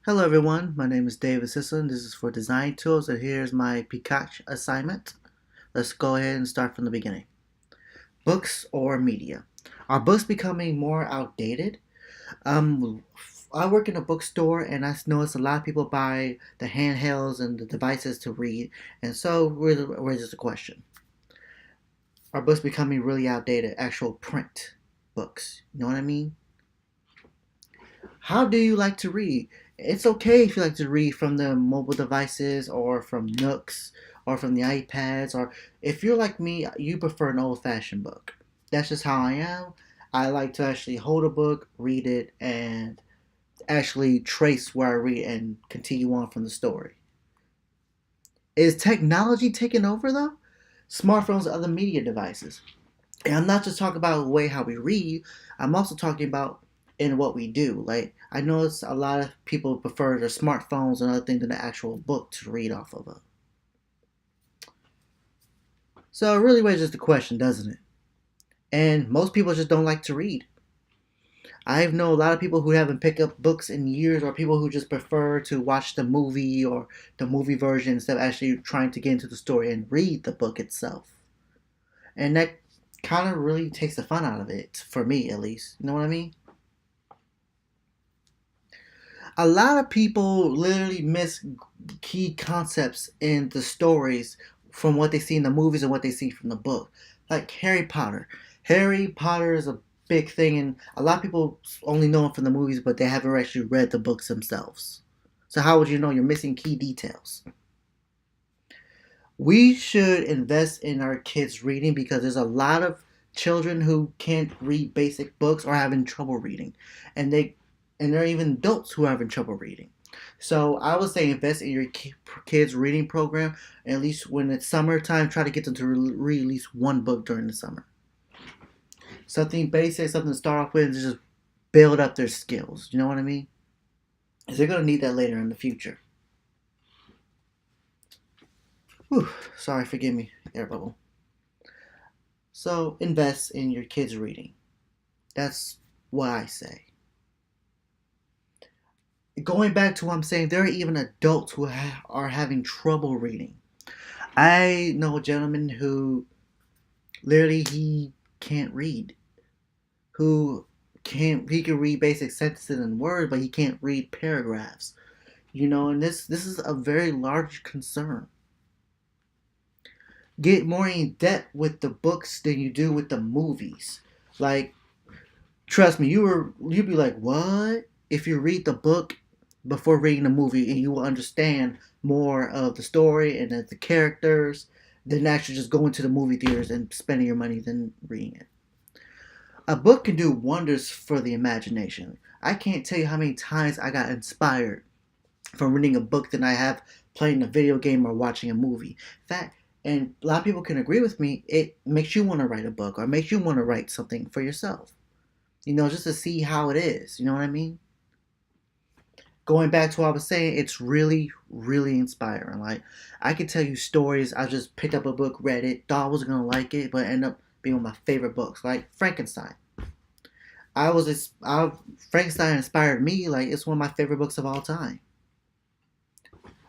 Hello everyone, my name is David Sisson. This is for Design Tools, and here's my Pikachu assignment. Let's go ahead and start from the beginning. Books or media? Are books becoming more outdated? Um, I work in a bookstore, and I notice a lot of people buy the handhelds and the devices to read, and so where's the question? Are books becoming really outdated? Actual print books, you know what I mean? How do you like to read? It's okay if you like to read from the mobile devices or from Nooks or from the iPads, or if you're like me, you prefer an old fashioned book. That's just how I am. I like to actually hold a book, read it, and actually trace where I read and continue on from the story. Is technology taking over though? Smartphones and other media devices. And I'm not just talking about the way how we read, I'm also talking about in what we do. Like, I notice a lot of people prefer their smartphones and other things than the actual book to read off of it. So it really raises the question, doesn't it? And most people just don't like to read. I know a lot of people who haven't picked up books in years, or people who just prefer to watch the movie or the movie version instead of actually trying to get into the story and read the book itself. And that kind of really takes the fun out of it, for me at least. You know what I mean? A lot of people literally miss key concepts in the stories from what they see in the movies and what they see from the book. Like Harry Potter. Harry Potter is a big thing, and a lot of people only know it from the movies, but they haven't actually read the books themselves. So, how would you know? You're missing key details. We should invest in our kids' reading because there's a lot of children who can't read basic books or having trouble reading, and there are even adults who are having trouble reading. So I would say invest in your kids' reading program. At least when it's summertime, try to get them to read at least one book during the summer. Something basic, something to start off with, and just build up their skills. You know what I mean? Because they're gonna need that later in the future. Whew, sorry, forgive me, air bubble. So invest in your kids' reading. That's what I say. Going back to what I'm saying, there are even adults who are having trouble reading. I know a gentleman who literally he can't read, who can't he can read basic sentences and words, but he can't read paragraphs. And this is a very large concern. Get more in depth with the books than you do with the movies. Like, trust me, you'd be like, what? If you read the book before reading the movie, and you will understand more of the story and of the characters than actually just going to the movie theaters and spending your money than reading it. A book can do wonders for the imagination. I can't tell you how many times I got inspired from reading a book than I have playing a video game or watching a movie. In fact, and a lot of people can agree with me, it makes you want to write a book or makes you want to write something for yourself. Just to see how it is. You know what I mean? Going back to what I was saying, it's really, really inspiring. Like, I can tell you stories. I just picked up a book, read it, thought I was gonna like it, but ended up being one of my favorite books. Like Frankenstein. I was Frankenstein inspired me. Like, it's one of my favorite books of all time.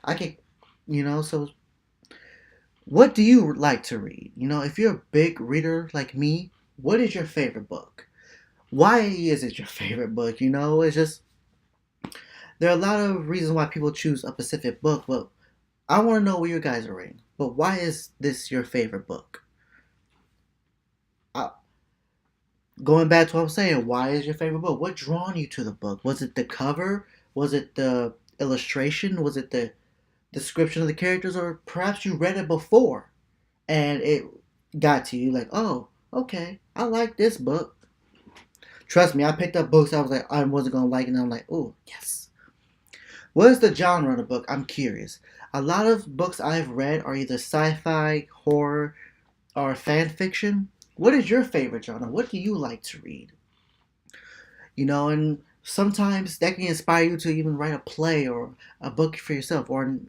I can, So what do you like to read? If you're a big reader like me, what is your favorite book? Why is it your favorite book? It's just there are a lot of reasons why people choose a specific book, but I want to know what you guys are rating. But why is this your favorite book? Uh, Going back to what I'm saying, why is your favorite book? What drawn you to the book? Was it the cover? Was it the illustration? Was it the description of the characters? Or perhaps you read it before and it got to you like, oh, okay, I like this book. Trust me, I picked up books I was like, I wasn't going to like it, and I'm like, oh, yes. What is the genre of the book? I'm curious. A lot of books I've read are either sci-fi, horror, or fan fiction. What is your favorite genre? What do you like to read? And sometimes that can inspire you to even write a play or a book for yourself or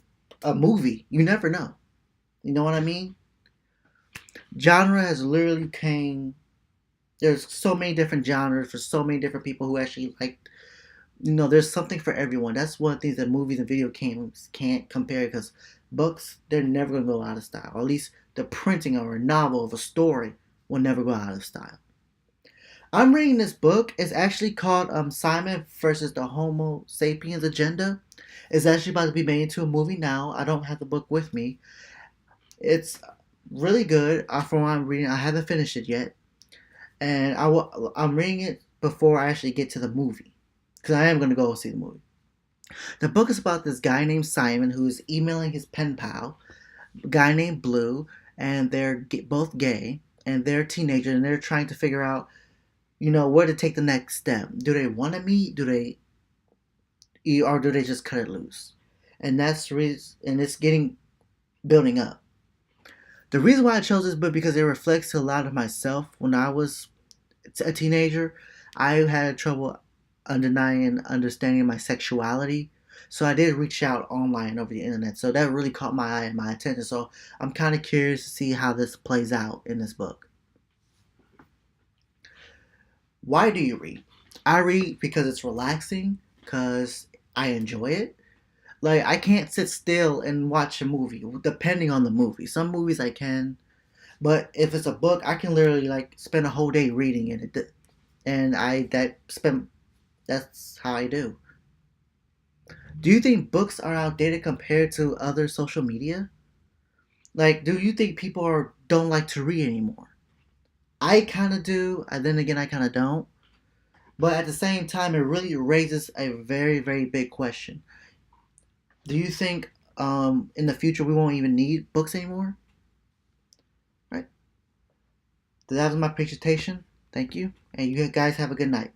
a movie. You never know. You know what I mean? Genre has literally came. There's so many different genres for so many different people who actually like There's something for everyone. That's one of the things that movies and video games can't compare because books, they're never going to go out of style. Or at least the printing of a novel of a story will never go out of style. I'm reading this book. It's actually called Simon versus the Homo Sapiens Agenda. It's actually about to be made into a movie now. I don't have the book with me. It's really good. From what I'm reading, I haven't finished it yet, and I'm reading it before I actually get to the movie because I am going to go see the movie. The book is about this guy named Simon who is emailing his pen pal, a guy named Blue, and they're both gay and they're teenagers and they're trying to figure out, where to take the next step. Do they want to meet? Or do they just cut it loose? And that's the reason, and it's getting building up. The reason why I chose this book because it reflects a lot of myself when I was a teenager. I had trouble undenying and understanding my sexuality. So I did reach out online over the internet. So that really caught my eye and my attention. So I'm kind of curious to see how this plays out in this book. Why do you read? I read because it's relaxing, because I enjoy it. Like, I can't sit still and watch a movie, depending on the movie. Some movies I can, but if it's a book, I can literally like spend a whole day reading it, and that's how I do. Do you think books are outdated compared to other social media? Like, do you think people don't like to read anymore? I kind of do, and then again, I kind of don't. But at the same time, it really raises a very, very big question. Do you think in the future we won't even need books anymore? Right? That was my presentation. Thank you, and you guys have a good night.